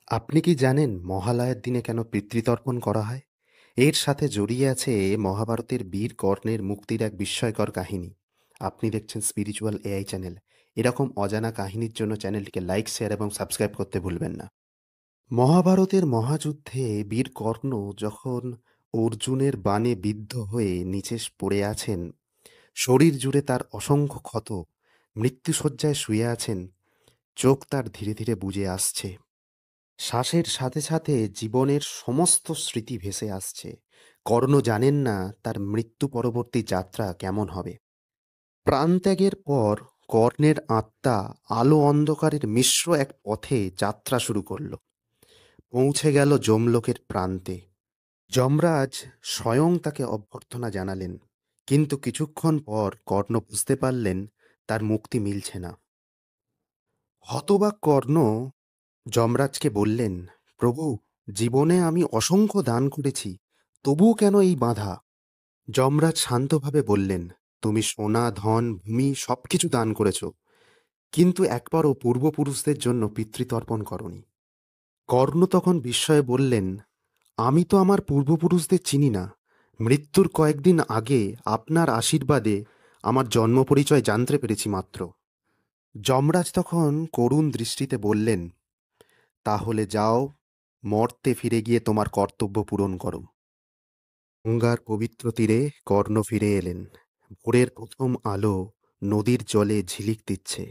আপনি কি জানেন মহালয়ার দিনে কেন পিতৃতর্পণ করা হয়? এর সাথে জড়িয়ে আছে মহাভারতের বীর কর্ণের মুক্তির এক বিস্ময়কর কাহিনী। আপনি দেখছেন স্পিরিচুয়াল এআই চ্যানেল। এরকম অজানা কাহিনীর জন্য চ্যানেলটিকে লাইক, শেয়ার এবং সাবস্ক্রাইব করতে ভুলবেন না। মহাভারতের মহাযুদ্ধে বীর কর্ণ যখন অর্জুনের বাণে বিদ্ধ হয়ে নিচে পড়ে আছেন, শরীর জুড়ে তার অসংখ্য ক্ষত, মৃত্যুশয্যায় শুয়ে আছেন, চোখ তার ধীরে ধীরে বুজে আসছে। শ্বাসের সাথে সাথে জীবনের সমস্ত স্মৃতি ভেসে আসছে। কর্ণ জানেন না তার মৃত্যু পরবর্তী যাত্রা কেমন হবে। প্রাণত্যাগের পর কর্ণের আত্মা আলো অন্ধকারের মিশ্র এক পথে যাত্রা শুরু করল। পৌঁছে গেল যমলোকের প্রান্তে। যমরাজ স্বয়ং তাকে অভ্যর্থনা জানালেন, কিন্তু কিছুক্ষণ পর কর্ণ বুঝতে পারলেন তার মুক্তি মিলছে না। হতবাক কর্ণ যমরাজকে বললেন, প্রভু, জীবনে আমি অসংখ্য দান করেছি, তবুও কেন এই বাধা? যমরাজ শান্তভাবে বললেন, তুমি সোনা, ধন, ভূমি সবকিছু দান করেছ, কিন্তু একবারও পূর্বপুরুষদের জন্য পিতৃতর্পণ করনি। কর্ণ তখন বিস্ময়ে বললেন, আমি তো আমার পূর্বপুরুষদের চিনি না। মৃত্যুর কয়েকদিন আগে আপনার আশীর্বাদে আমার জন্ম পরিচয় জানতে পেরেছি মাত্র। যমরাজ তখন করুণ দৃষ্টিতে বললেন, তাহলে যাও, মর্তে ফিরে গিয়ে তোমার কর্তব্য পূরণ করো। গঙ্গার পবিত্র তীরে কর্ণ ফিরে এলেন। ভোরের প্রথম আলো নদীর জলে ঝিলিক দিচ্ছে।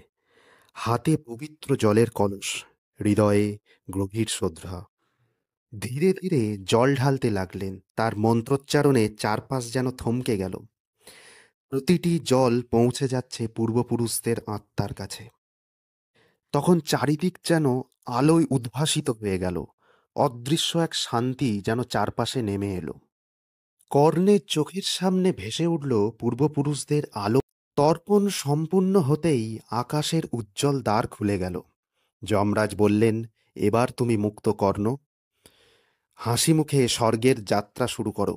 হাতে পবিত্র জলের কলস, হৃদয়ে গভীর শ্রদ্ধা। ধীরে ধীরে জল ঢালতে লাগলেন। তার মন্ত্রোচ্চারণে চারপাশ যেন থমকে গেল। প্রতিটি জল পৌঁছে যাচ্ছে পূর্বপুরুষদের আত্মার কাছে। তখন চারিদিক যেন আলোয় উদ্ভাসিত হয়ে গেল। অদৃশ্য এক শান্তি যেন চারপাশে নেমে এলো। কর্ণের চোখের সামনে ভেসে উঠল পূর্বপুরুষদের আলো। তর্পণ সম্পূর্ণ হতেই আকাশের উজ্জ্বল দ্বার খুলে গেল। যমরাজ বললেন, এবার তুমি মুক্ত কর্ণ। হাসি মুখে স্বর্গের যাত্রা শুরু করো।